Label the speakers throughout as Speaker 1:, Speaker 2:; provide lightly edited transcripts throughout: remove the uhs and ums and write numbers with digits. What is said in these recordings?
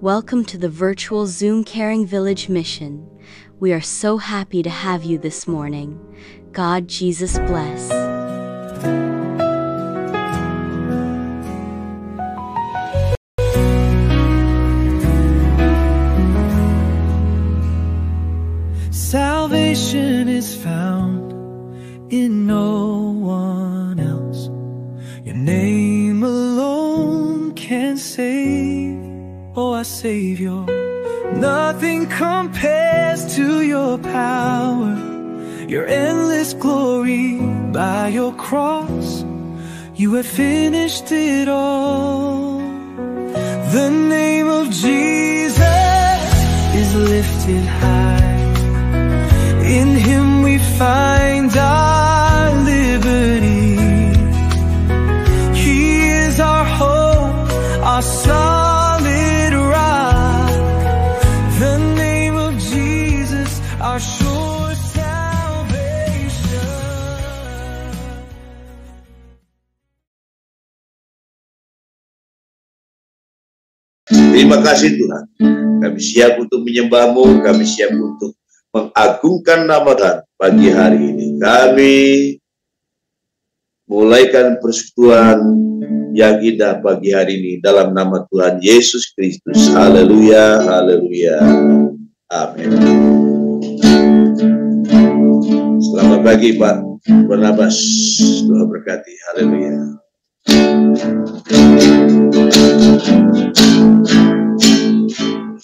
Speaker 1: Welcome to the virtual Zoom Caring Village mission. We are so happy to have you this morning. God Jesus bless.
Speaker 2: Salvation is found in no one else. Your name alone can save. Oh, our Savior. Nothing compares to your power, your endless glory. By your cross, you have finished it all. The name of Jesus is lifted high. In Him we find our liberty. He is our hope, our solid rock. The name of Jesus, our sure salvation.
Speaker 3: Terima kasih Tuhan. Kami siap untuk menyembah-Mu, kami siap untuk mengagungkan nama Tuhan pagi hari ini. Kami mulaikan persekutuan yang indah pagi hari ini dalam nama Tuhan Yesus Kristus. Haleluya, haleluya, amin. Selamat pagi Pak Barnabas, Tuhan berkati. Haleluya.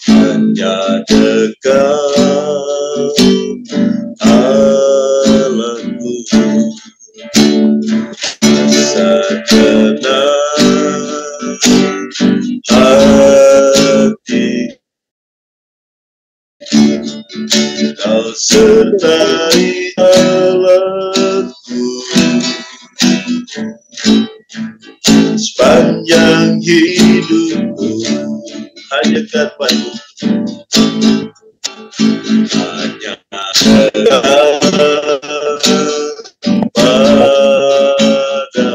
Speaker 3: Hanya dekat Allahku, rasa tenang hati, Kau sertai Allahku sepanjang hidupku. Hanya kepadamu, hanya kepadamu, ada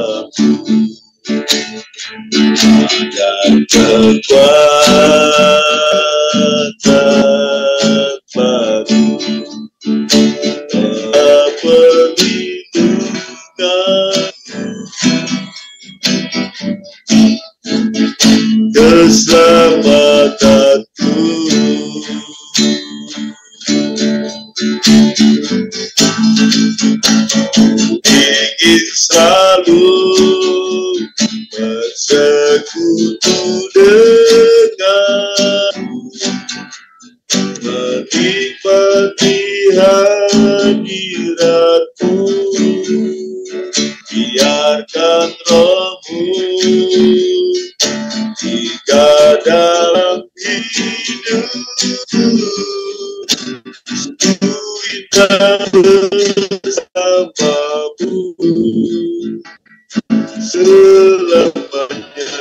Speaker 3: kekuatan baru, perlindungan, keselamatanku. Ingin selalu bersekutu denganmu, menikmati hadiratmu. Biarkan Roh-Mu jika dalam hidupku, ku bersamamu selamanya.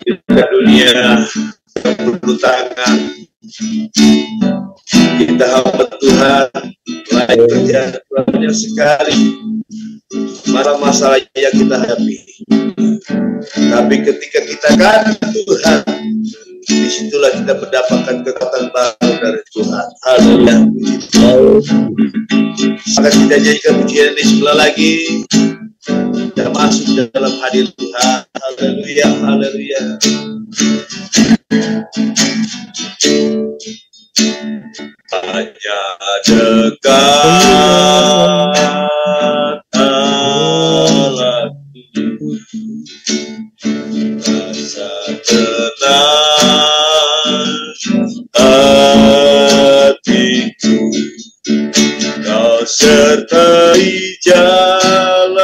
Speaker 3: Kita dunia perlu tangan, kita hamba Tuhan, lain kerjaan banyak sekali masalah yang kita hadapi. Tapi ketika kita kan Tuhan, disitulah kita mendapatkan kekuatan baru dari Tuhan. Haleluya. Maka kita nyanyikan pujian ini sekali lagi. Kita masuk dalam hadir Tuhan. Haleluya, haleluya. Hanya dekat Allahku, rasa tenang hatiku, Kau sertai jalanku,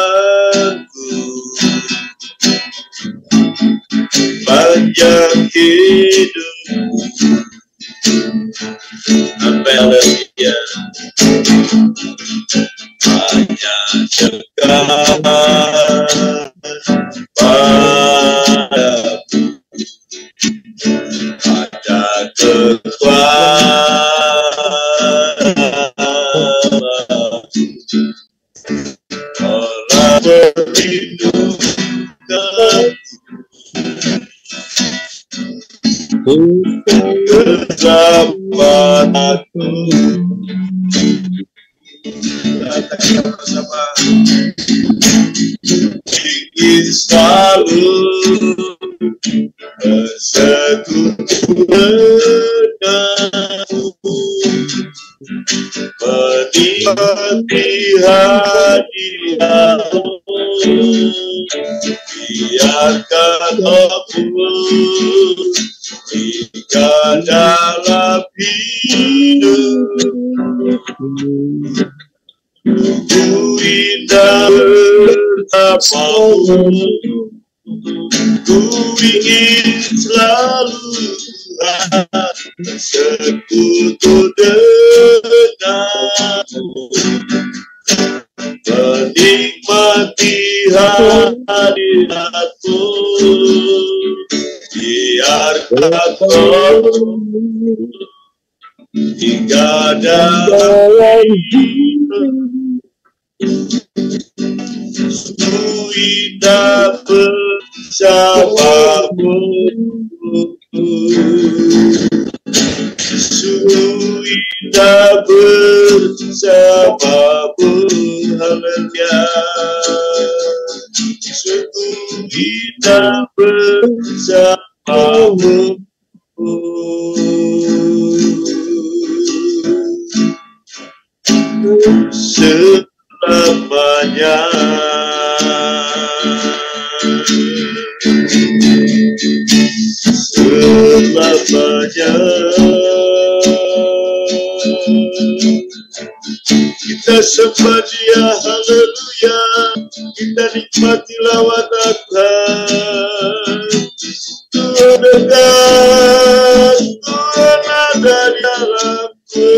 Speaker 3: panjang hidupku. Haleluya. Hanya dekat padamu, ada kekuatan, orang perlindungan, bersama aku. Katakan bersama. Ingin selalu bersekutu denganmu, menikmati hadiahmu, biarkan aku hingga dalam hidup. Ku indah bersamamu, ku ingin selalu bersekutu denganmu, menikmati hadiratmu, biarkan aku hingga dalam hidup. Ku indah bersamamu, sungguh indah bersamamu, haleluya. Sungguh indah bersamamu, selamanya. Selamanya kita sembah Dia, haleluya. Kita nikmati lawatan Tuhan dekat, Tuhan ada di dalamku.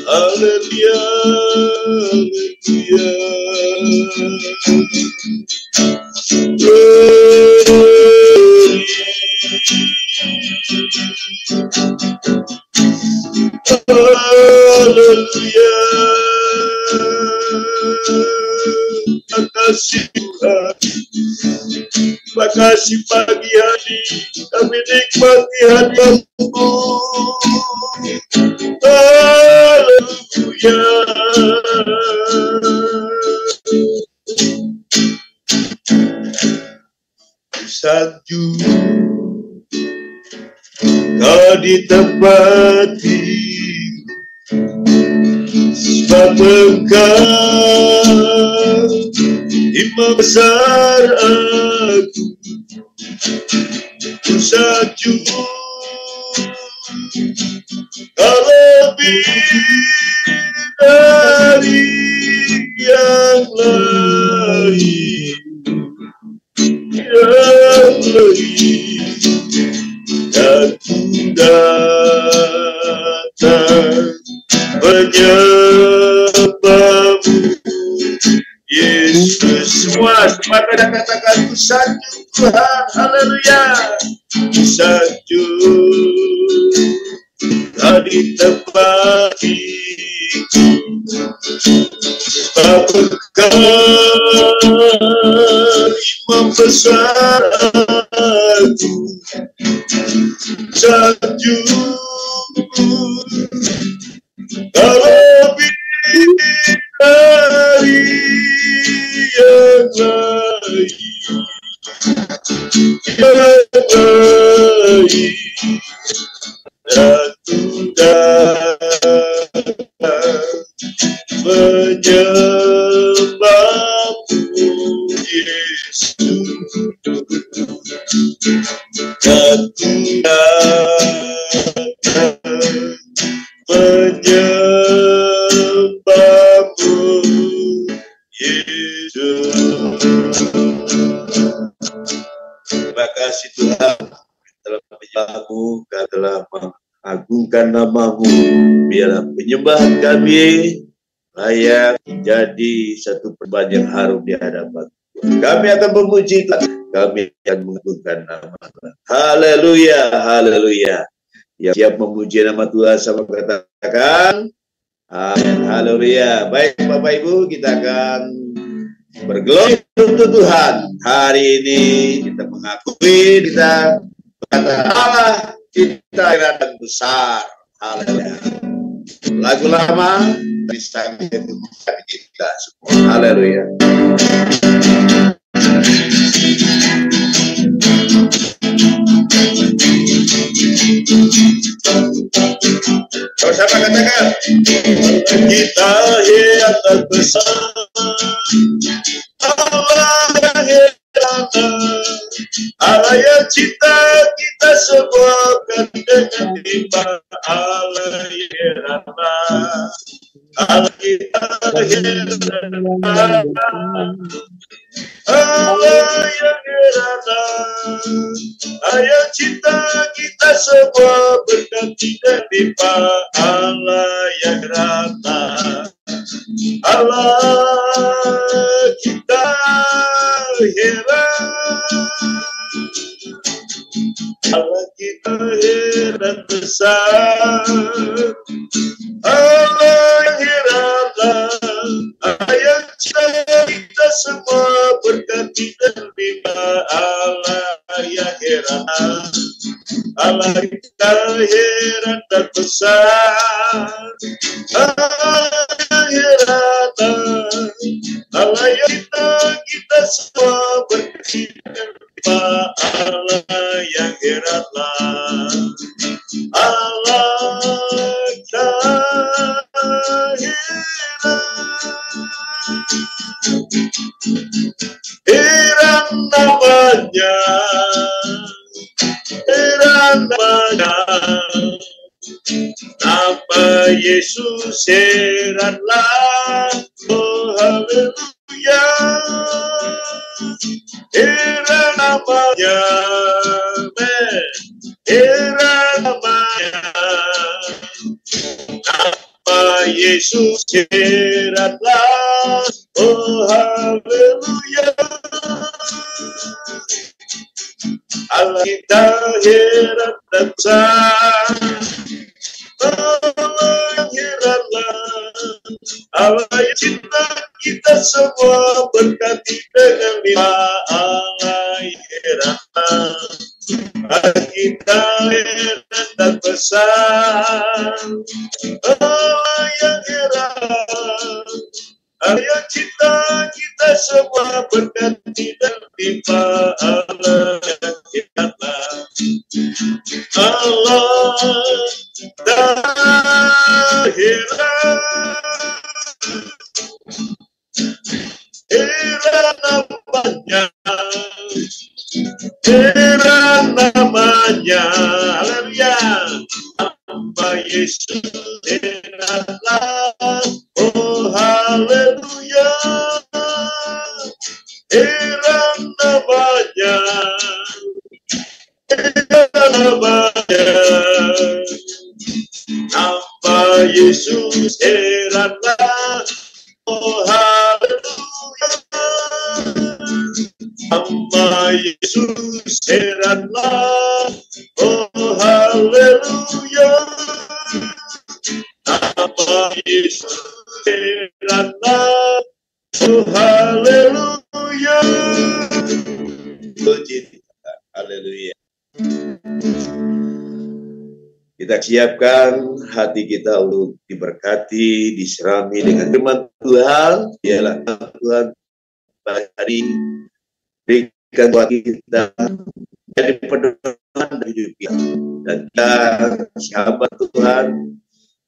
Speaker 3: Haleluya, haleluya. Haleluya. Makasih Tuhan, makasih pagi hari kami nikmati hadiratmu. Haleluya. Sanjung kau ditempati, sebab Engkau Imam besar aku. Ku sanjung kau lebih dari yang lain, yang lain. Dan ku datang menyembahmu, Yesus. Semua maka katakan ku sanjung Tuhan, haleluya. Ku sanjung di tempat itu, apakah Imam besar aku sanjung lebih dari yang lain, dan sudah menyembahmu, Yesus, dan sudah menyembahmu, Yesus. Terima kasih Tuhan telah menyembahmu, Kau telah mengagungkan namamu. Biarlah penyembahan kami layak jadi satu persembahan yang harum di hadapan Tuhan. Kami akan memuji Tuhan, kami akan mengagungkan nama Tuhan. Haleluya, haleluya. Yang siap memuji nama Tuhan sama katakan amin, haleluya. Baik Bapak Ibu, kita akan Bergelut untuk Tuhan. Hari ini kita mengakui, kita kata Allah, kita dan besar. Haleluya. Lagu lama bisa menjadi kita semua. Haleluya. Sama katakan, kita yang terbesar, Allah yang heran, Allah yang cinta kita semua kan dengan limpah. Allah yang heran, Allah kita heran, Allah yang heran, Allah yang cinta kita semua berganti dan limpah. Allah yang rata, Allah kita heran, Allah kita heran besar, Allah yang heran, Allah yang cinta kita semua berganti dan limpah. Allah yang heran, Allah kita heran dan besar, Allah yang heran, Allah yang kita semua berganti dan limpah. Allah yang heran, Allah kita heran namanya, heran namanya, nama Yesus heranlah, oh haleluya, heran namanya, heran namanya, nama Yesus heranlah, oh haleluya, Allah kita heran dan besar, Allah yang heranlah, Allah yang cinta kita semua berganti dengan limpah. Allah yang heranlah, Allah kita heran dan besar, Allah yang heran, Allah yang cinta kita semua berganti dan limpah. Allah yang heranlah, Allah tak heran, heran namanya, heran namanya, haleluya, nama Yesus heranlah, oh haleluya, heran namanya, heran namanya, nama Yesus heranlah, oh haleluya, nama Yesus heranlah, oh haleluya, nama Yesus heranlah, oh haleluya. Puji Tuhan, haleluya. Kita siapkan hati kita untuk diberkati, diserami dengan firman Tuhan. Ialah Tuhan pada hari berikan buat kita jadi pedoman dari hidup kita. Dan kita sahabat Tuhan,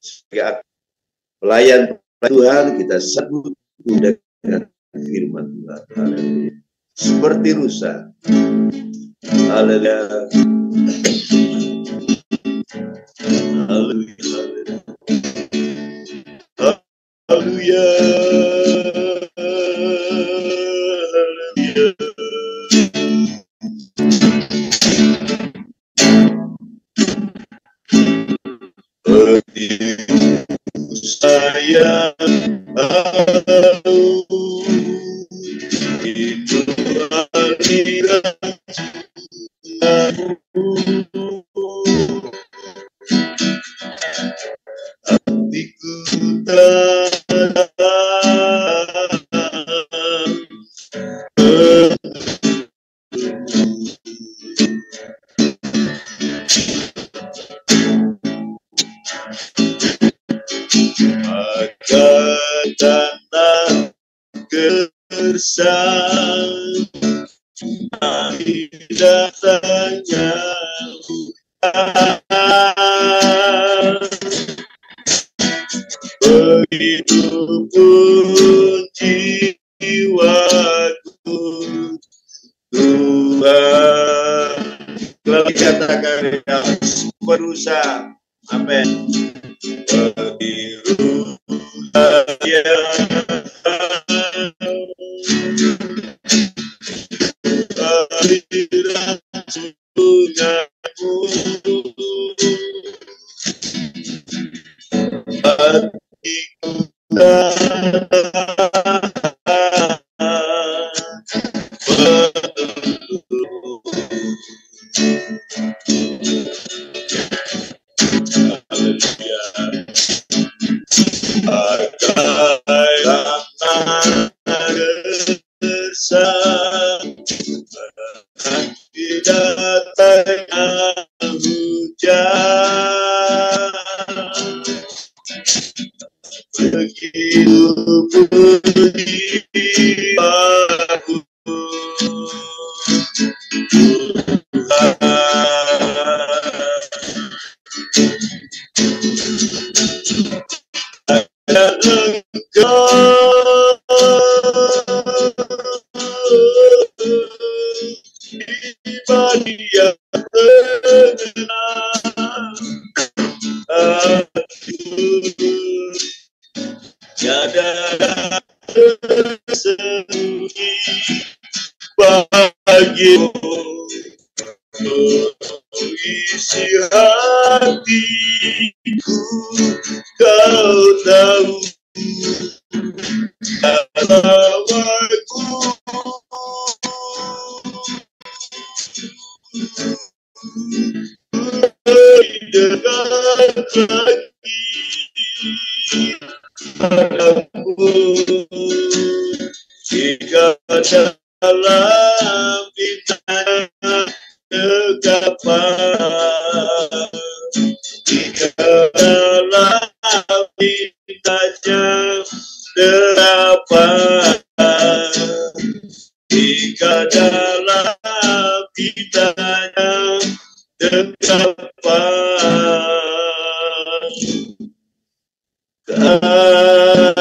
Speaker 3: sebagai pelayan Tuhan, kita sambut dengan firman Tuhan. Haleluya. Seperti rusa. Haleluya. Haleluya. Haleluya. Saya itu hatiku datang gersang, mari datangnya hujan. Begitupun jiwaku, Tuhan. Lalu katakan yang berusaha, amin. Biru raya, hadirat sunyaku, hatiku isi hatiku, kau tahu alamatku. Dekat lagi padamu, jika dalam bintang kegelapan, jika dalam bintangnya terapan, jika dalam bintangnya terapan,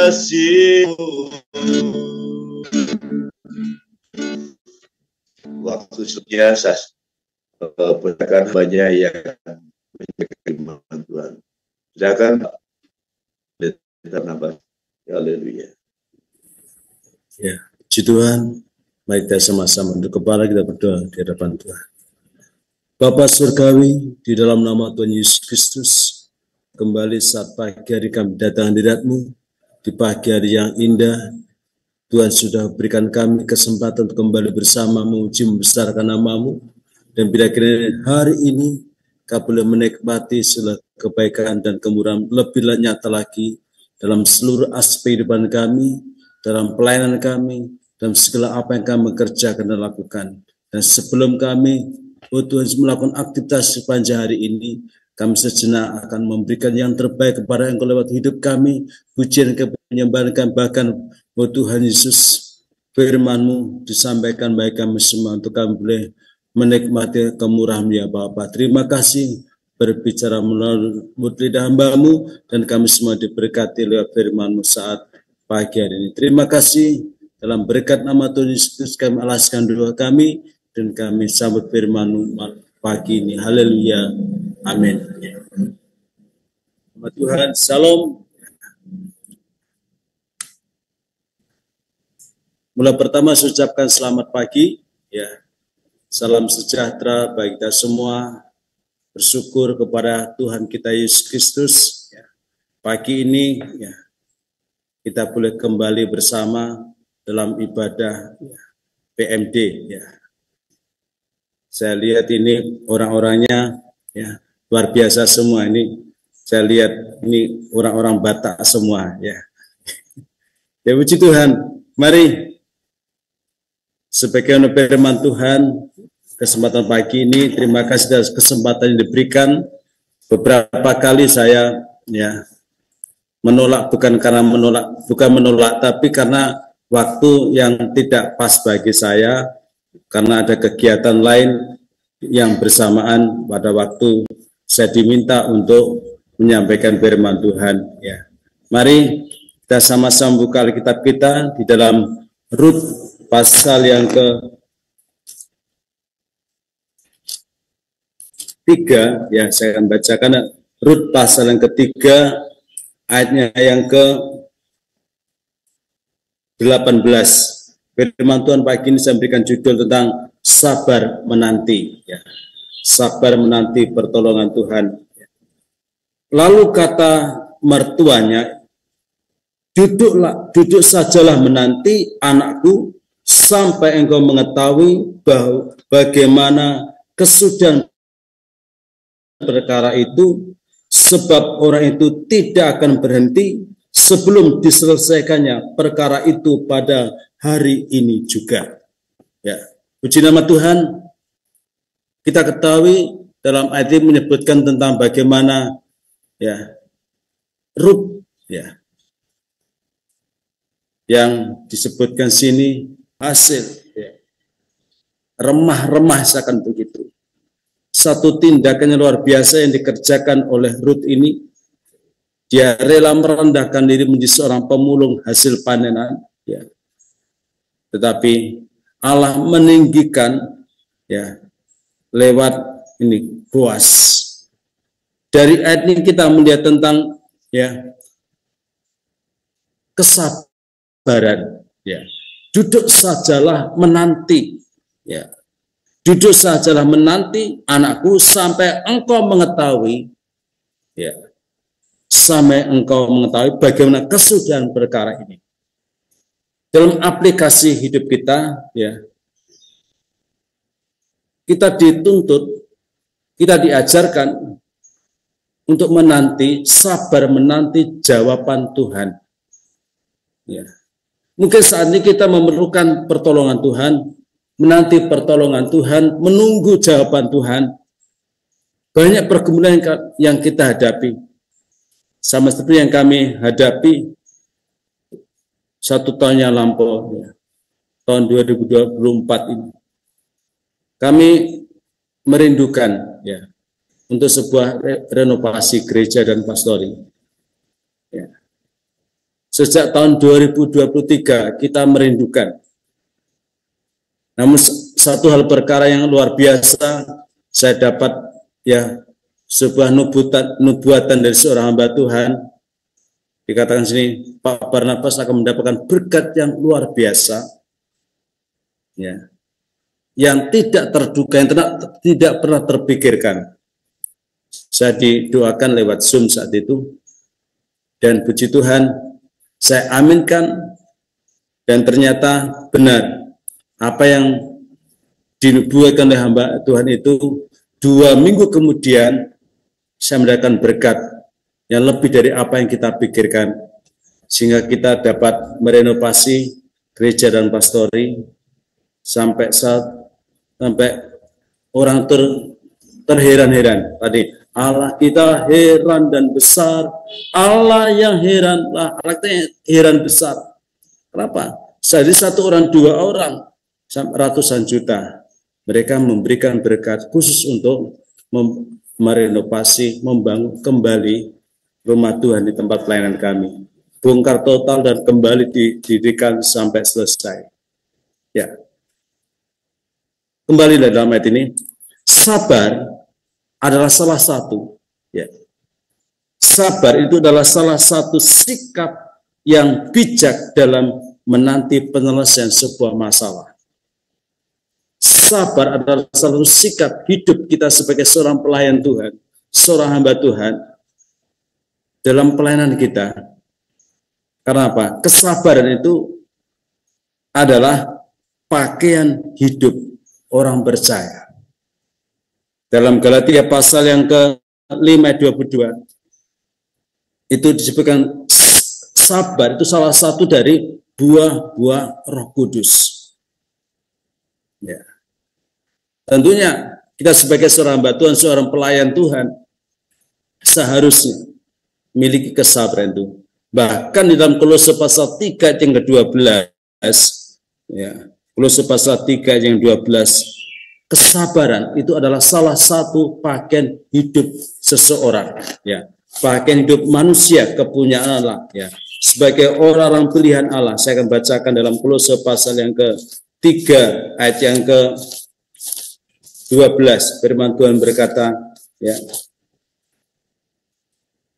Speaker 3: kasihmu. Waktu biasa percayakan banyak yang menjaga firman Tuhan. Silakan kita nambah. Haleluya.
Speaker 4: Ya, puji Tuhan. Mari kita sama-sama untuk kepala kita berdoa di hadapan Tuhan. Bapa Surgawi, di dalam nama Tuhan Yesus Kristus, kembali saat pagi hari kami datang hadirat-Mu, di pagi hari yang indah, Tuhan sudah berikan kami kesempatan untuk kembali bersama memuji membesarkan nama-Mu, dan bila kiranya hari ini kami boleh menikmati segala kebaikan dan kemurahan lebih nyata lagi dalam seluruh aspek kehidupan kami, dalam pelayanan kami, dalam segala apa yang kami kerjakan dan lakukan. Dan sebelum kami, Tuhan, melakukan aktivitas sepanjang hari ini, kami sejenak akan memberikan yang terbaik kepada Engkau lewat hidup kami, pujian penyembahan kami, bahkan Tuhan Yesus, firman-Mu disampaikan bagi kami semua untuk kami boleh menikmati kemurahan ya Bapa. Terima kasih berbicara melalui lidah hamba-Mu, dan kami semua diberkati lewat firman-Mu saat pagi hari ini. Terima kasih, dalam berkat nama Tuhan Yesus kami alaskan doa kami, dan kami sambut firman-Mu pagi ini. Haleluya. Amin. Nama Tuhan, salam. Mula pertama saya ucapkan selamat pagi. Ya, salam sejahtera bagi kita semua. Bersyukur kepada Tuhan kita Yesus Kristus. Ya, pagi ini ya, kita boleh kembali bersama dalam ibadah ya, PMD. Ya. Saya lihat ini orang-orangnya ya luar biasa semua ini. Saya lihat ini orang-orang Batak semua ya. Ya puji Tuhan. Mari sebagai firman Tuhan kesempatan pagi ini, terima kasih atas kesempatan yang diberikan. Beberapa kali saya ya menolak bukan menolak, tapi karena waktu yang tidak pas bagi saya, karena ada kegiatan lain yang bersamaan pada waktu saya diminta untuk menyampaikan firman Tuhan. Ya, mari kita sama-sama buka Alkitab kita di dalam Rut pasal yang ke-3. Ya, saya akan bacakan Rut pasal yang ke-3 ayatnya yang ke-18. Firman Tuhan pagi ini saya berikan judul tentang sabar menanti. Ya. Sabar menanti pertolongan Tuhan. Lalu kata mertuanya, duduk sajalah menanti anakku sampai engkau mengetahui bahwa bagaimana kesudahan perkara itu, sebab orang itu tidak akan berhenti sebelum diselesaikannya perkara itu pada hari ini juga. Ya, puji nama Tuhan. Kita ketahui dalam ayat ini menyebutkan tentang bagaimana ya Rut ya yang disebutkan sini hasil ya, remah-remah seakan begitu. Satu tindakan yang luar biasa yang dikerjakan oleh Rut ini. Dia rela merendahkan diri menjadi seorang pemulung hasil panenan, ya. Tetapi Allah meninggikan, ya, lewat ini Boas. Dari ayat ini kita melihat tentang, ya, kesabaran, ya. Duduk sajalah menanti, ya. Duduk sajalah menanti anakku sampai engkau mengetahui, ya, sampai engkau mengetahui bagaimana kesudahan perkara ini. Dalam aplikasi hidup kita, ya, kita dituntut, kita diajarkan untuk menanti, sabar menanti jawaban Tuhan. Ya. Mungkin saat ini kita memerlukan pertolongan Tuhan, menanti pertolongan Tuhan, menunggu jawaban Tuhan. Banyak pergumulan yang kita hadapi. Sama seperti yang kami hadapi 1 tahun yang lampau, ya, tahun 2024 ini. Kami merindukan, ya, untuk sebuah renovasi gereja dan pastori. Ya. Sejak tahun 2023 kita merindukan. Namun satu hal perkara yang luar biasa saya dapat, ya, sebuah nubuatan dari seorang hamba Tuhan. Dikatakan sini Pak Barnabas akan mendapatkan berkat yang luar biasa, ya, yang tidak terduga, yang tidak pernah terpikirkan. Saya didoakan lewat Zoom saat itu, dan puji Tuhan saya aminkan, dan ternyata benar. Apa yang dinubuatkan oleh hamba Tuhan itu, 2 minggu kemudian saya mendapatkan berkat yang lebih dari apa yang kita pikirkan, sehingga kita dapat merenovasi gereja dan pastori sampai orang terheran-heran. Tadi Allah kita heran dan besar, Allah yang heran, Allah kita heran besar. Kenapa? Jadi 1 orang, 2 orang, ratusan juta. Mereka memberikan berkat khusus untuk merenovasi, membangun kembali rumah Tuhan di tempat pelayanan kami. Bongkar total dan kembali didirikan sampai selesai. Ya. Kembali dalam ayat ini, sabar adalah salah satu, ya. Sabar itu adalah salah satu sikap yang bijak dalam menanti penyelesaian sebuah masalah. Sabar adalah salah satu sikap hidup kita sebagai seorang pelayan Tuhan, seorang hamba Tuhan dalam pelayanan kita. Karena apa? Kesabaran itu adalah pakaian hidup orang percaya. Dalam Galatia pasal yang ke-5 ayat 22 itu disebutkan sabar itu salah satu dari buah-buah Roh Kudus. Ya. Tentunya kita sebagai seorang hamba Tuhan, seorang pelayan Tuhan, seharusnya memiliki kesabaran itu. Bahkan di dalam Kolose pasal 3 yang ke-12, ya, Kolose pasal 3 yang 12, kesabaran itu adalah salah satu pakaian hidup seseorang, ya. Pakaian hidup manusia kepunyaan Allah, ya. Sebagai orang-orang pilihan Allah, saya akan bacakan dalam Kolose pasal yang ke-3 ayat yang ke-12. Firman Tuhan berkata, ya.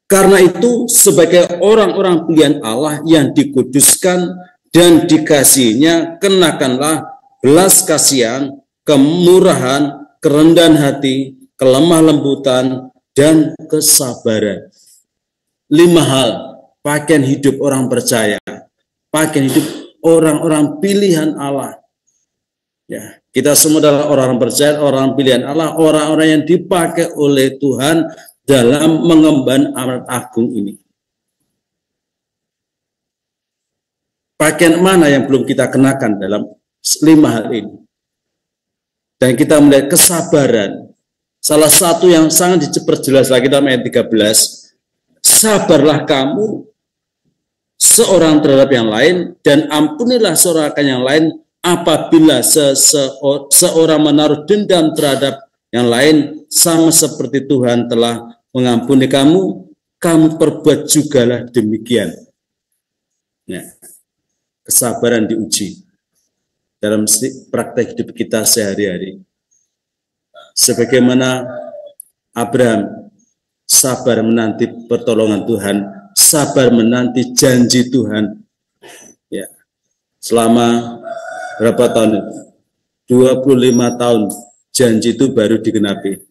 Speaker 4: Karena itu sebagai orang-orang pilihan Allah yang dikuduskan dan dikasihinya, kenakanlah belas kasihan, kemurahan, kerendahan hati, kelemah lembutan, dan kesabaran. 5 hal pakaian hidup orang percaya, pakaian hidup orang-orang pilihan Allah. Ya, kita semua adalah orang percaya, orang pilihan Allah, orang-orang yang dipakai oleh Tuhan dalam mengemban amanat agung ini. Pakaian mana yang belum kita kenakan dalam 5 hal ini? Dan kita melihat kesabaran. Salah satu yang sangat diperjelas lagi dalam ayat 13, sabarlah kamu seorang terhadap yang lain, dan ampunilah seorang akan yang lain apabila seorang menaruh dendam terhadap yang lain, sama seperti Tuhan telah mengampuni kamu, kamu perbuat jugalah demikian. Ya. Kesabaran diuji dalam praktek hidup kita sehari-hari. Sebagaimana Abraham sabar menanti pertolongan Tuhan, sabar menanti janji Tuhan. Ya. Selama berapa tahun itu? 25 tahun janji itu baru digenapi.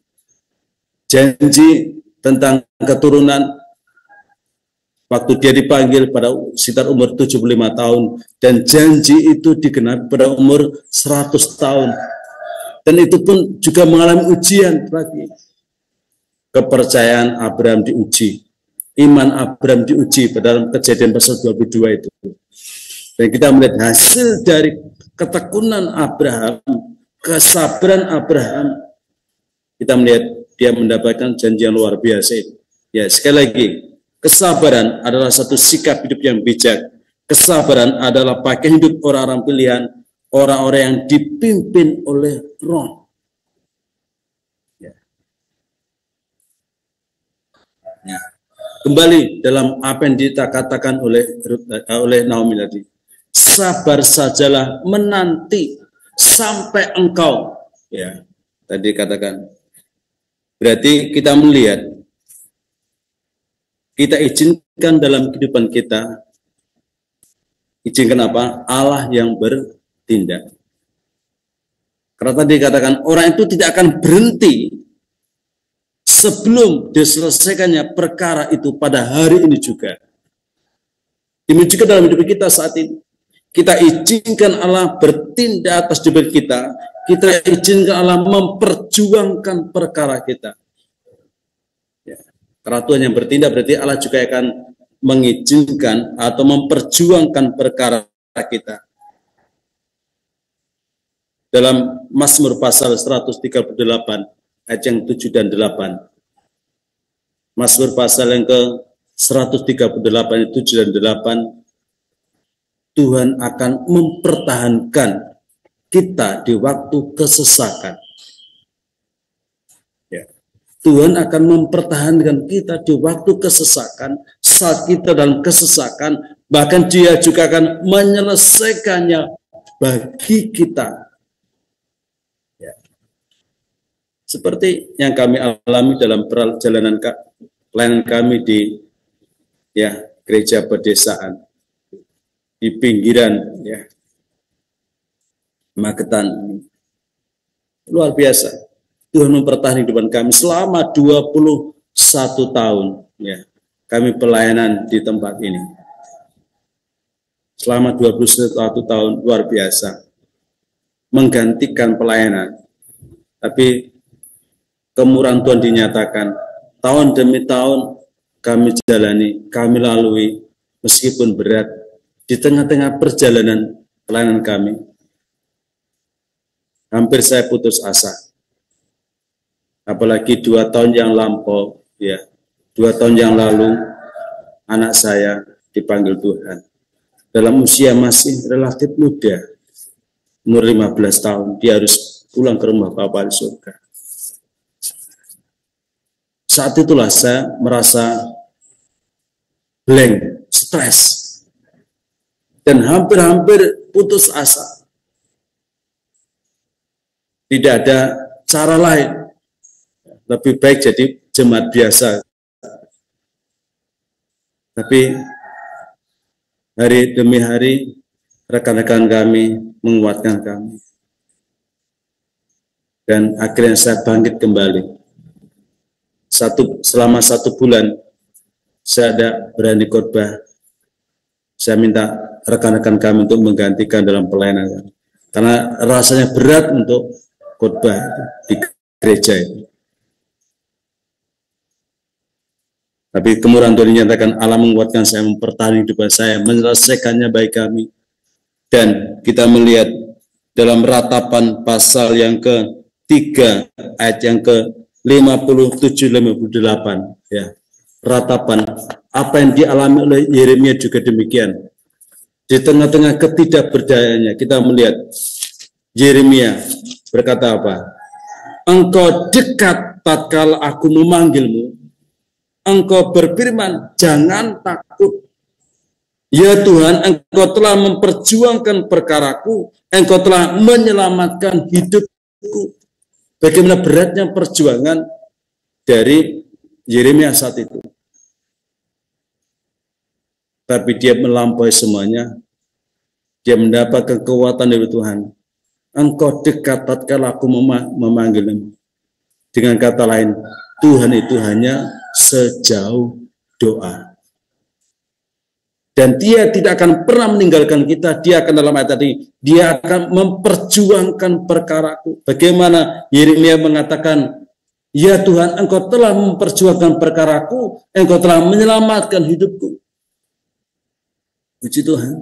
Speaker 4: Janji tentang keturunan waktu dia dipanggil pada sekitar umur 75 tahun, dan janji itu digenapi pada umur 100 tahun. Dan itu pun juga mengalami ujian lagi. Kepercayaan Abraham diuji, iman Abraham diuji pada dalam Kejadian pasal 22 itu. Dan kita melihat hasil dari ketekunan Abraham, kesabaran Abraham, kita melihat dia mendapatkan janji yang luar biasa itu. Ya, sekali lagi, kesabaran adalah satu sikap hidup yang bijak. Kesabaran adalah pakaian hidup orang-orang pilihan, orang-orang yang dipimpin oleh Roh. Ya. Ya. Kembali dalam apa yang dikatakan oleh Naomi tadi. Sabar sajalah menanti sampai engkau. Ya, tadi katakan. Berarti kita melihat, kita izinkan dalam kehidupan kita, izinkan apa? Allah yang bertindak. Karena tadi katakan, orang itu tidak akan berhenti sebelum diselesaikannya perkara itu pada hari ini juga. Demikian juga dalam hidup kita saat ini. Kita izinkan Allah bertindak atas hidup kita. Kita izinkan Allah memperjuangkan perkara kita. Ya. Karena Tuhan yang bertindak berarti Allah juga akan mengizinkan atau memperjuangkan perkara kita. Dalam Mazmur pasal 138 ayat yang 7 dan 8. Mazmur pasal yang ke 138 ayat 7 dan 8. Tuhan akan mempertahankan kita di waktu kesesakan. Ya. Tuhan akan mempertahankan kita di waktu kesesakan, saat kita dalam kesesakan, bahkan Dia juga akan menyelesaikannya bagi kita. Ya. Seperti yang kami alami dalam perjalanan pelayanan kami di gereja pedesaan di pinggiran Magetan. Luar biasa. Tuhan mempertahankan kehidupan kami selama 21 tahun. Ya, kami pelayanan di tempat ini. Selama 21 tahun, luar biasa. Menggantikan pelayanan. Tapi kemurahan Tuhan dinyatakan. Tahun demi tahun kami jalani, kami lalui, meskipun berat. Di tengah-tengah perjalanan pelayanan kami, hampir saya putus asa. Apalagi 2 tahun yang lampau, 2 tahun yang lalu, anak saya dipanggil Tuhan. Dalam usia masih relatif muda, umur 15 tahun, dia harus pulang ke rumah Bapa di surga. Saat itulah saya merasa blank, stres, dan hampir-hampir putus asa. Tidak ada cara lain, lebih baik jadi jemaat biasa. Tapi hari demi hari rekan-rekan kami menguatkan kami, dan akhirnya saya bangkit kembali. Selama 1 bulan saya ada berani khotbah. Saya minta rekan-rekan kami untuk menggantikan dalam pelayanan kami, karena rasanya berat untuk khotbah di gereja itu. Tapi kemurahan Tuhan dinyatakan, Allah menguatkan saya, mempertahankan hidup saya, menyelesaikannya bagi kami. Dan kita melihat dalam Ratapan pasal yang ke-3 ayat yang ke-57-58, ya. Ratapan, apa yang dialami oleh Yeremia juga demikian. Di tengah-tengah ketidakberdayaannya, kita melihat Yeremia berkata apa? Engkau dekat tatkala aku memanggilmu, engkau berfirman, jangan takut. Ya Tuhan, engkau telah memperjuangkan perkaraku, engkau telah menyelamatkan hidupku. Bagaimana beratnya perjuangan dari Yeremia saat itu. Tapi dia melampaui semuanya. Dia mendapatkan kekuatan dari Tuhan. Engkau dekat tatkala aku memanggilmu. Dengan kata lain, Tuhan itu hanya sejauh doa. Dan dia tidak akan pernah meninggalkan kita. Dia akan, dalam ayat tadi, dia akan memperjuangkan perkaraku. Bagaimana Yeremia mengatakan, ya Tuhan, engkau telah memperjuangkan perkaraku, engkau telah menyelamatkan hidupku. Puji Tuhan.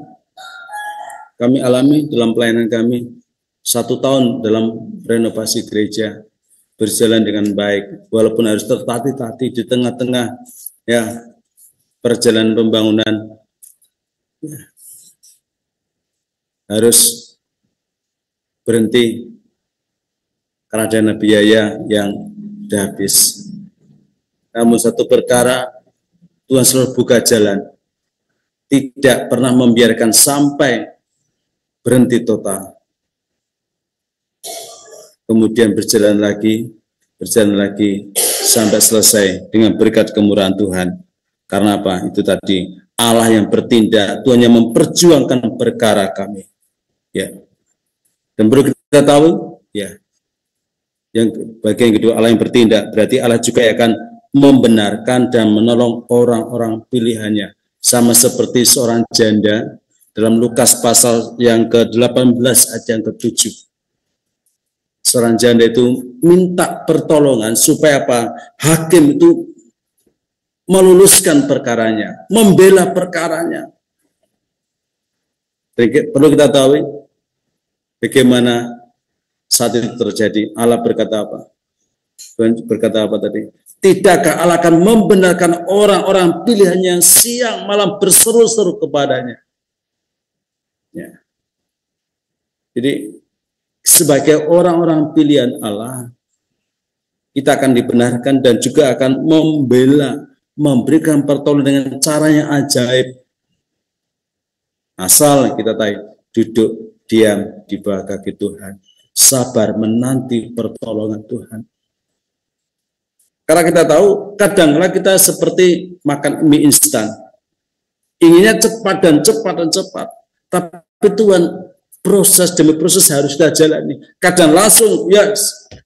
Speaker 4: Kami alami dalam pelayanan kami 1 tahun dalam renovasi gereja, berjalan dengan baik, walaupun harus tertatih-tatih di tengah-tengah ya perjalanan pembangunan, ya, harus berhenti karena dana biaya yang sudah habis. Namun satu perkara, Tuhan selalu buka jalan, tidak pernah membiarkan sampai berhenti total. Kemudian berjalan lagi sampai selesai dengan berkat kemurahan Tuhan. Karena apa? Itu tadi, Allah yang bertindak, Tuhan yang memperjuangkan perkara kami. Ya. Dan perlu kita tahu, ya. Yang bagian kedua, Allah yang bertindak, berarti Allah juga akan membenarkan dan menolong orang-orang pilihannya. Sama seperti seorang janda dalam Lukas pasal yang ke-18 ayat yang ke-7. Seorang janda itu minta pertolongan supaya apa? Hakim itu meluluskan perkaranya, membela perkaranya. Perlu kita tahu bagaimana saat itu terjadi. Allah berkata apa? Tuhan berkata apa tadi? Tidakkah Allah akan membenarkan orang-orang pilihannya yang siang malam berseru-seru kepadanya? Ya. Jadi sebagai orang-orang pilihan Allah, kita akan dibenarkan dan juga akan membela, memberikan pertolongan dengan cara yang ajaib. Asal kita tahu, duduk diam di bawah kaki Tuhan, sabar menanti pertolongan Tuhan. Karena kita tahu, kadang-kadang kita seperti makan mie instan, inginnya cepat dan cepat dan cepat, tapi Tuhan proses demi proses harus kita jalani. Kadang langsung, ya,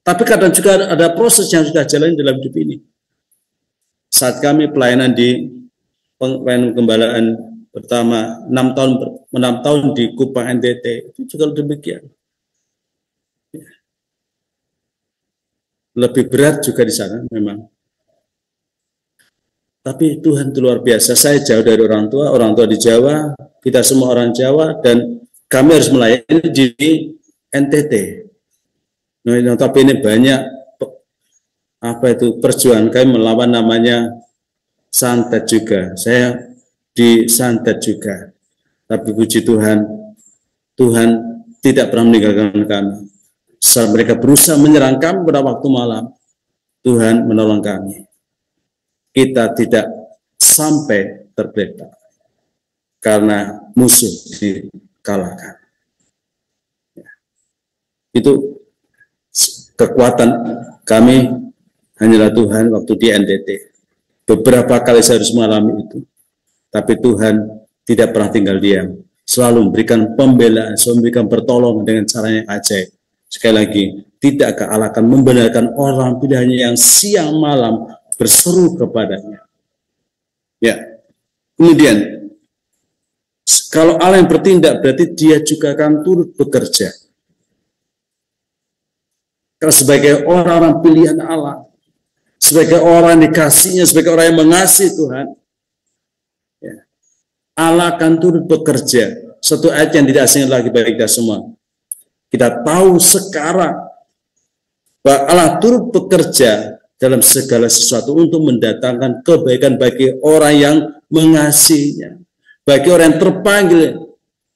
Speaker 4: tapi kadang juga ada proses yang sudah jalani dalam hidup ini. Saat kami pelayanan di pelayanan gembalaan pertama 6 tahun di Kupang NTT, itu juga demikian. Lebih berat juga di sana memang. Tapi Tuhan itu luar biasa. Saya jauh dari orang tua di Jawa, kita semua orang Jawa, dan kami harus melayani di NTT. Nah, tapi ini banyak perjuangan kami melawan namanya santet juga. Saya disantet juga. Tapi puji Tuhan, Tuhan tidak pernah meninggalkan kami. Saat mereka berusaha menyerang kami pada waktu malam, Tuhan menolong kami. Kita tidak sampai tergeletak karena musuh dikalahkan. Itu kekuatan kami hanyalah Tuhan waktu di NTT. Beberapa kali saya harus mengalami itu. Tapi Tuhan tidak pernah tinggal diam. Selalu memberikan pembelaan, selalu memberikan pertolongan dengan caranya ajaib. Sekali lagi, tidakkah Allah akan membenarkan orang pilihannya yang siang malam berseru kepadanya? Ya. Kemudian, kalau Allah yang bertindak, berarti dia juga akan turut bekerja. Karena sebagai orang-orang pilihan Allah, sebagai orang yang dikasihnya, sebagai orang yang mengasihi Tuhan, ya, Allah akan turut bekerja. Satu ayat yang tidak asing lagi bagi kita semua. Kita tahu sekarang bahwa Allah turut bekerja dalam segala sesuatu untuk mendatangkan kebaikan bagi orang yang mengasihinya, bagi orang yang terpanggil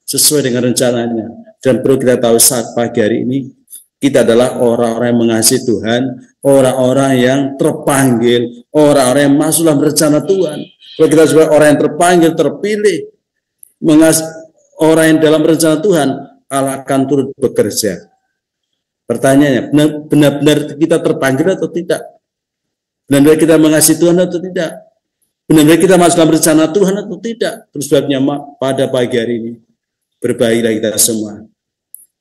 Speaker 4: sesuai dengan rencananya. Dan perlu kita tahu saat pagi hari ini, kita adalah orang-orang yang mengasihi Tuhan, orang-orang yang terpanggil, orang-orang yang masuk dalam rencana Tuhan. Kalau kita sebagai orang yang terpanggil, terpilih, orang yang dalam rencana Tuhan, Allah akan turut bekerja. Pertanyaannya, benar-benar kita terpanggil atau tidak? Benar-benar kita mengasihi Tuhan atau tidak? Benar-benar kita masuk dalam rencana Tuhan atau tidak? Terus sebabnya pada pagi hari ini, berbahagialah kita semua.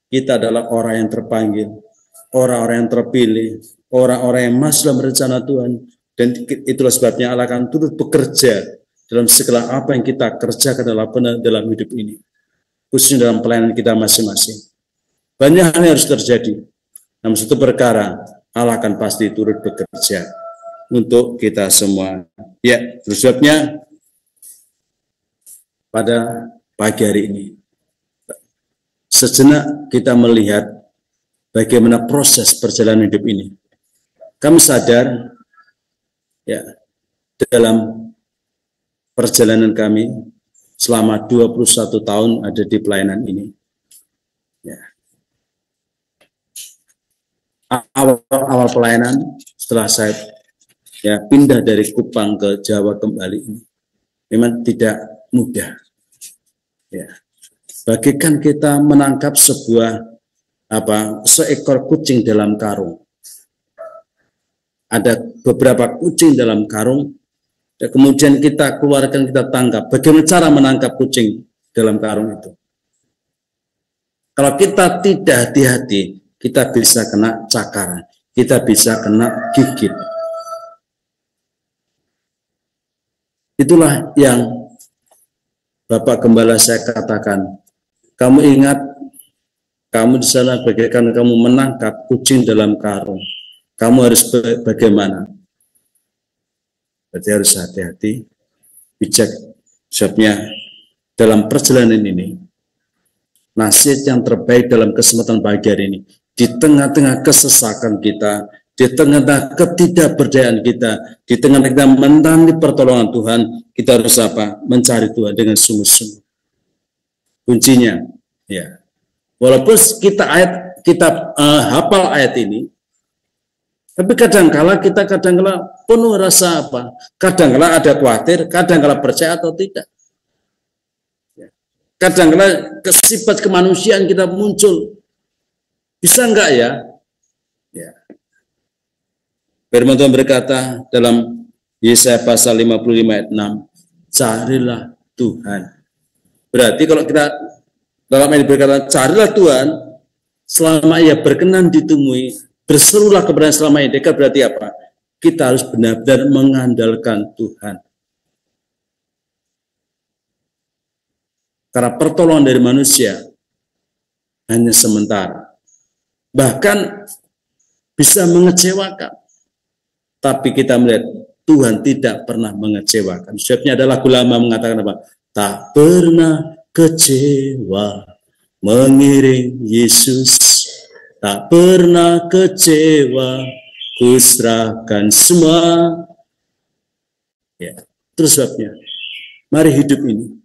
Speaker 4: Kita adalah orang yang terpanggil, orang-orang yang terpilih, orang-orang yang masuk dalam rencana Tuhan. Dan itulah sebabnya Allah akan turut bekerja dalam segala apa yang kita kerjakan dalam hidup ini. Khususnya dalam pelayanan kita masing-masing. Banyak hal yang harus terjadi. Namun satu perkara, Allah akan pasti turut bekerja untuk kita semua. Ya, terus sebabnya pada pagi hari ini, sejenak kita melihat bagaimana proses perjalanan hidup ini. Kami sadar, ya, dalam perjalanan kami selama 21 tahun ada di pelayanan ini. Ya. Awal pelayanan setelah saya pindah dari Kupang ke Jawa kembali ini memang tidak mudah. Ya. Bagikan kita menangkap seekor kucing dalam karung. Ada beberapa kucing dalam karung, dan kemudian kita keluarkan, kita tangkap. Bagaimana cara menangkap kucing dalam karung itu? Kalau kita tidak hati-hati, kita bisa kena cakaran, kita bisa kena gigit. Itulah yang Bapak Gembala saya katakan. Kamu ingat, kamu di sana bagaikan kamu menangkap kucing dalam karung. Kamu harus bagaimana? Berarti harus hati-hati, bijak. Sebabnya dalam perjalanan ini, nasihat yang terbaik dalam kesempatan pagi hari ini, di tengah-tengah kesesakan kita, di tengah-tengah ketidakberdayaan kita, di tengah-tengah kita menanti pertolongan Tuhan, kita harus apa? Mencari Tuhan dengan sungguh-sungguh. Kuncinya, ya. Walaupun kita hafal ayat ini, tapi kadang-kala kita penuh rasa apa? Kadang-kala ada khawatir, kadang-kala percaya atau tidak. Kadang-kala sifat kemanusiaan kita muncul. Bisa enggak ya? Ya. Firman Tuhan berkata dalam Yesaya pasal 55 ayat 6, carilah Tuhan. Berarti kalau kita dalam ayat berkata, carilah Tuhan, selama ia berkenan ditemui, berserulah kepada selama ini dekat, berarti apa? Kita harus benar-benar mengandalkan Tuhan. Karena pertolongan dari manusia hanya sementara. Bahkan bisa mengecewakan. Tapi kita melihat Tuhan tidak pernah mengecewakan. Sebabnya ada lagu lama mengatakan apa? Tak pernah kecewa mengiring Yesus. Tak pernah kecewa, ku serahkan semua. Ya, terus sebabnya Mari hidup ini.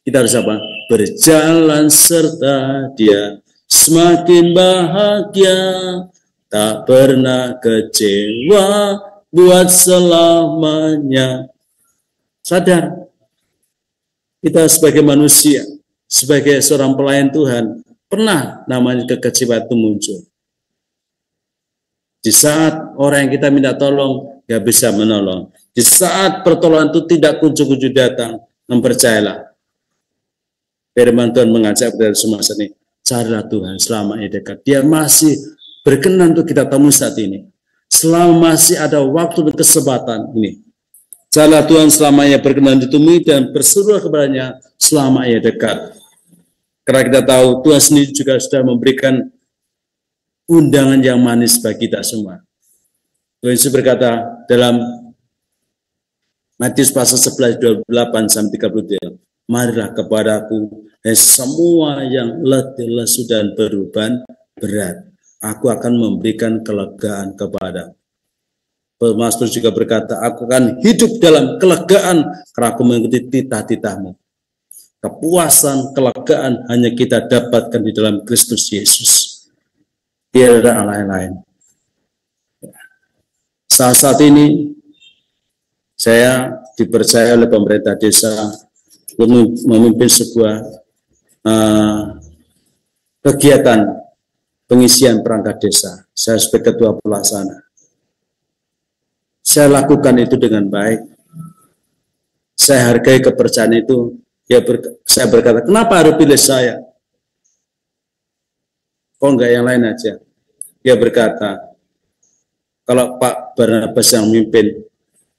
Speaker 4: Kita harus apa? Berjalan serta Dia, semakin bahagia, tak pernah kecewa, buat selamanya. Sadar, kita sebagai manusia, sebagai seorang pelayan Tuhan, pernah namanya kekecewaan itu muncul. Di saat orang yang kita minta tolong gak bisa menolong, di saat pertolongan itu tidak kunjung-kunjung datang, mempercayalah. Firman Tuhan mengajak kita semua saat ini, carilah Tuhan selama ia dekat. Dia masih berkenan untuk kita temui saat ini. Selama masih ada waktu dan kesempatan ini, carilah Tuhan selama ia berkenan ditemui dan berserulah kepadanya selama ia dekat. Karena kita tahu Tuhan sendiri juga sudah memberikan undangan yang manis bagi kita semua. Tuhan Yesus berkata dalam Matius pasal 11, 28-33, marilah kepadaku, hai semua yang letih, lesu dan beban berat, aku akan memberikan kelegaan kepadamu. Pemasmur juga berkata, aku akan hidup dalam kelegaan karena aku mengikuti titah-titahmu. Kepuasan, kelegaan hanya kita dapatkan di dalam Kristus Yesus. Tidak ada Allah lain. Saat ini saya dipercaya oleh pemerintah desa untuk memimpin sebuah kegiatan pengisian perangkat desa. Saya sebagai ketua pelaksana. Saya lakukan itu dengan baik. Saya hargai kepercayaan itu. Saya berkata, kenapa harus pilih saya? Kok enggak yang lain aja? Dia berkata, kalau Pak Barnabas yang memimpin,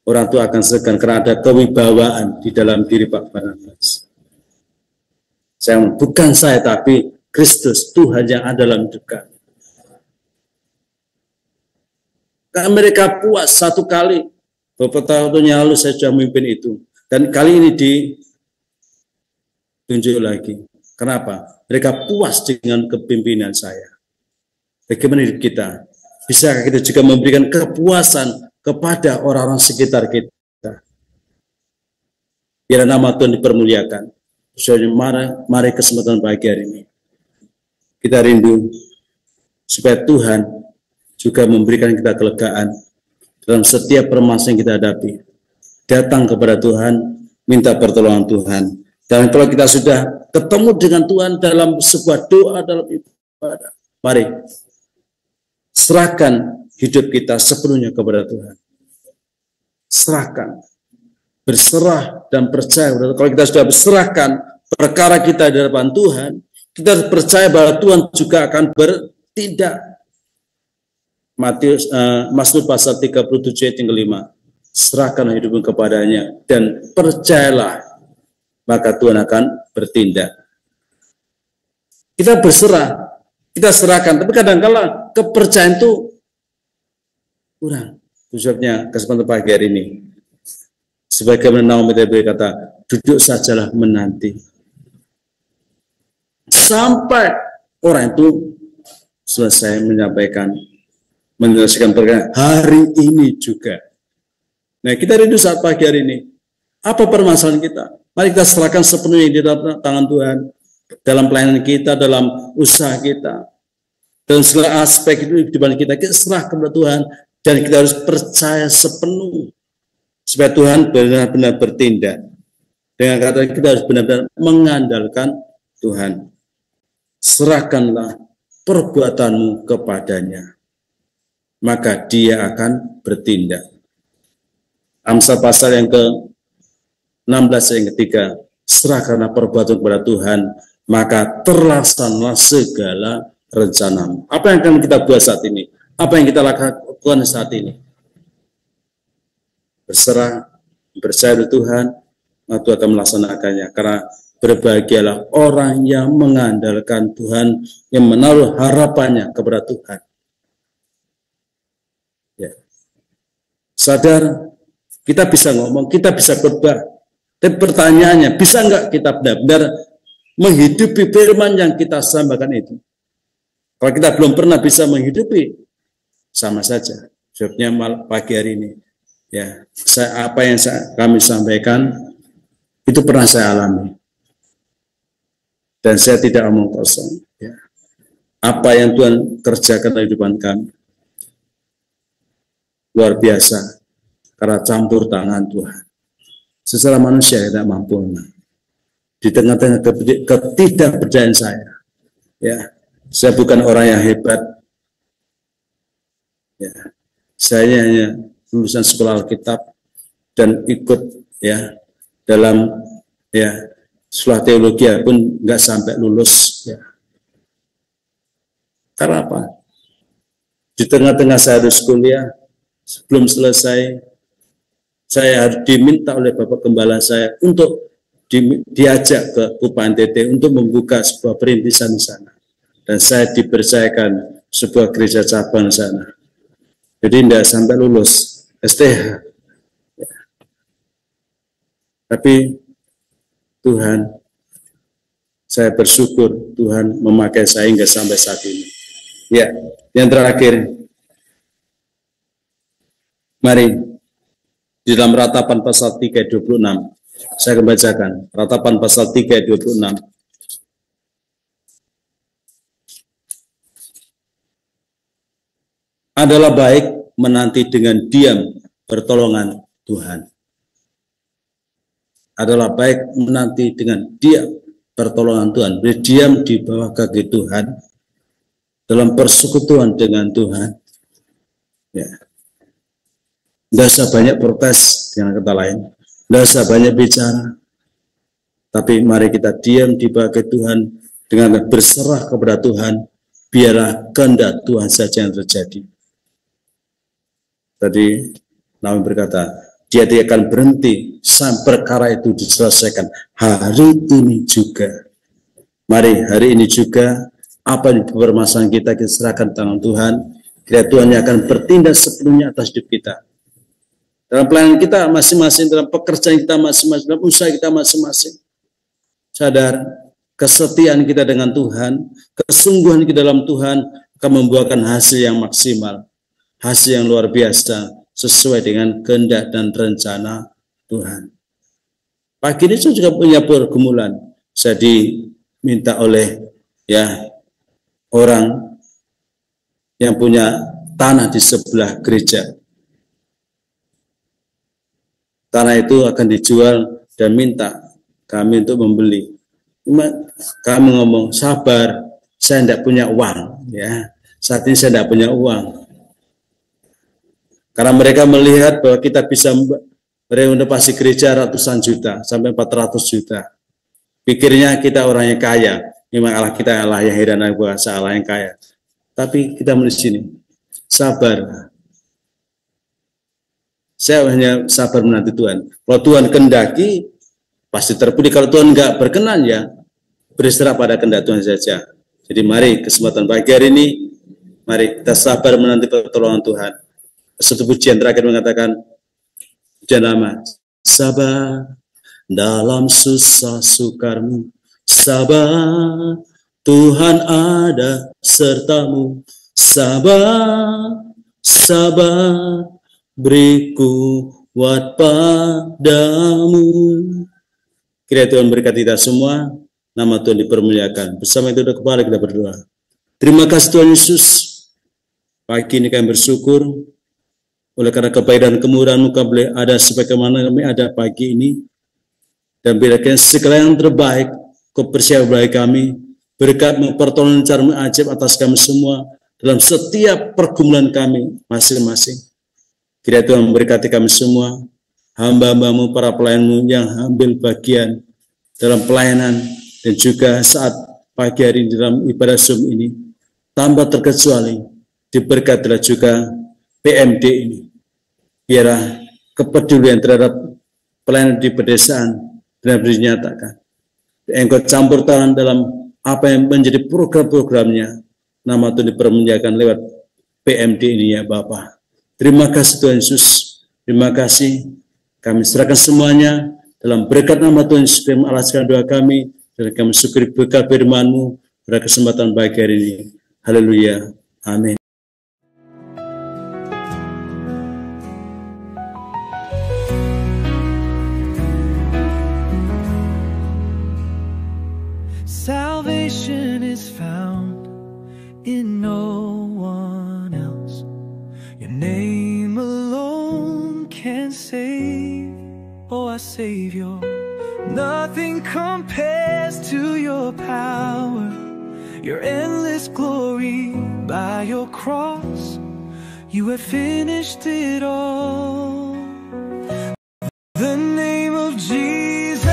Speaker 4: orang tua akan segan karena ada kewibawaan di dalam diri Pak Barnabas. Saya bukan saya, tapi Kristus, Tuhan yang ada dalam hidup kami. Karena mereka puas satu kali, beberapa tahun yang lalu saya sudah memimpin itu, dan kali ini ditunjuk lagi. Kenapa? Mereka puas dengan kepimpinan saya. Bagaimana hidup kita? Bisakah kita juga memberikan kepuasan kepada orang-orang sekitar kita? Biar nama Tuhan dipermuliakan. Mari kesempatan pagi hari ini. Kita rindu supaya Tuhan juga memberikan kita kelegaan dalam setiap permasalahan yang kita hadapi. Datang kepada Tuhan, minta pertolongan Tuhan. Dan kalau kita sudah ketemu dengan Tuhan dalam sebuah doa, dalam ibadah, mari serahkan hidup kita sepenuhnya kepada Tuhan. Serahkan, berserah dan percaya. Kalau kita sudah berserahkan perkara kita di hadapan Tuhan, kita percaya bahwa Tuhan juga akan bertindak. Mazmur pasal 37 ayat yang kelima. Serahkan hidupmu kepadanya dan percayalah, maka Tuhan akan bertindak. Kita berserah, kita serahkan, tapi kadang-kala kepercayaan itu kurang. Khususnya kesempatan pagi hari ini. Sebagaimana Naomi berkata, duduk sajalah menanti. Sampai orang itu selesai menyampaikan, menyelesaikan perkara hari ini juga. Nah, kita rindu saat pagi hari ini. Apa permasalahan kita? Mari kita serahkan sepenuhnya di dalam tangan Tuhan. Dalam pelayanan kita, dalam usaha kita. Dalam segala aspek itu di mana kita serah kepada Tuhan. Dan kita harus percaya sepenuh. Supaya Tuhan benar-benar bertindak. Dengan kata kita harus benar-benar mengandalkan Tuhan. Serahkanlah perbuatanmu kepadanya. Maka dia akan bertindak. Amsal pasal yang ke-16 yang ketiga, serahkanlah perbuatan kepada Tuhan, maka terlaksanalah segala rencanamu. Apa yang akan kita buat saat ini? Apa yang kita lakukan saat ini? Berserah, percaya pada Tuhan, maka Tuhan akan melaksanakannya. Karena berbahagialah orang yang mengandalkan Tuhan, yang menaruh harapannya kepada Tuhan. Ya. Sadar, kita bisa ngomong, kita bisa khotbah. Tapi pertanyaannya, bisa enggak kita benar-benar menghidupi firman yang kita sampaikan itu? Kalau kita belum pernah bisa menghidupi, sama saja. Jawabnya pagi hari ini, ya, apa yang kami sampaikan Itu pernah saya alami. Dan saya tidak omong kosong. Ya. Apa yang Tuhan kerjakan dalam kehidupan kami luar biasa, karena campur tangan Tuhan. Secara manusia tidak mampu. Di tengah-tengah ketidakberdayaan saya, ya, saya bukan orang yang hebat. Ya, saya hanya lulusan sekolah Alkitab dan ikut ya dalam ya sekolah teologi pun nggak sampai lulus. Ya. Karena apa? Di tengah-tengah saya harus kuliah, sebelum selesai saya harus diminta oleh Bapak Gembala saya untuk diajak ke Kupa NTT untuk membuka sebuah perintisan di sana. Dan saya dipercayakan sebuah gereja cabang di sana. Jadi tidak sampai lulus STH. Ya. Tapi Tuhan, saya bersyukur Tuhan memakai saya hingga sampai saat ini. Ya, yang terakhir, mari di dalam Ratapan pasal 3:26. Saya akan bacakan Ratapan pasal 3:26. Adalah baik menanti dengan diam pertolongan Tuhan. Adalah baik menanti dengan diam pertolongan Tuhan. Berdiam di bawah kaki Tuhan, dalam persekutuan dengan Tuhan. Ya. Tidak usah banyak protes dengan kata lain. Tidak usah banyak bicara, tapi mari kita diam di bawah Tuhan dengan berserah kepada Tuhan. Biarlah kehendak Tuhan saja yang terjadi. Tadi Naomi berkata, dia tidak akan berhenti sampai perkara itu diselesaikan hari ini juga. Mari hari ini juga apa yang permasalahan kita serahkan tangan Tuhan. Kira Tuhan yang akan bertindak sepenuhnya atas hidup kita. Dalam pelayanan kita masing-masing, dalam pekerjaan kita masing-masing, dalam usaha kita masing-masing. Sadar, kesetiaan kita dengan Tuhan, kesungguhan kita dalam Tuhan akan membuahkan hasil yang maksimal, hasil yang luar biasa, sesuai dengan kehendak dan rencana Tuhan. Pagi ini saya juga punya pergumulan. Saya diminta oleh ya orang yang punya tanah di sebelah gereja. Tanah itu akan dijual dan minta kami untuk membeli. Kami ngomong, sabar, saya tidak punya uang. Ya, saat ini saya tidak punya uang. Karena mereka melihat bahwa kita bisa merenovasi gereja ratusan juta, sampai 400 juta. Pikirnya kita orang yang kaya. Memang Allah kita Allah yang heran, bahasa Allah yang kaya. Tapi kita menulis sini, sabar. Saya hanya sabar menanti Tuhan. Kalau Tuhan kehendaki, pasti terpilih. Kalau Tuhan enggak berkenan, ya berserah pada kehendak Tuhan saja. Jadi mari kesempatan pagi hari ini, mari kita sabar menanti pertolongan Tuhan. Satu pujian terakhir mengatakan, pujian lama, sabar dalam susah sukarmu, sabar Tuhan ada sertamu, sabar, sabar, beri kuat padamu. Kiranya Tuhan berkati kita semua, nama Tuhan dipermuliakan. Bersama itu kepala kita berdoa. Terima kasih Tuhan Yesus. Pagi ini kami bersyukur, oleh karena kebaikan dan kemurahan-Mu kami boleh ada sebagaimana kami ada pagi ini. Dan berikan segala yang terbaik, kepercayaan bagi kami, berkat pertolongan cara ajaib atas kami semua, dalam setiap pergumulan kami masing-masing. Kiranya Tuhan memberkati kami semua, hamba-hamba-Mu, para pelayan-Mu yang ambil bagian dalam pelayanan, dan juga saat pagi hari ini dalam ibadah Zoom ini, tanpa terkecuali, diberkatilah juga PMD ini. Biarlah kepedulian terhadap pelayanan di pedesaan benar-benar dinyatakan. Engkau campur tangan dalam apa yang menjadi program-programnya. Nama Tuhan dipermuliakan lewat PMD ini ya Bapa. Terima kasih Tuhan Yesus. Terima kasih. Kami serahkan semuanya dalam berkat nama Tuhan Yesus. Kami alaskan doa kami dan kami syukuri berkat firman-Mu pada kesempatan pagi hari ini. Haleluya. Amin.
Speaker 2: salvation is found in no one else. Your name alone can save. Oh, our Savior, nothing compares to your power, your endless glory. By your cross, you have finished it all. The name of Jesus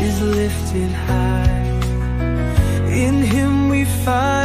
Speaker 2: is lifted high. In Him we find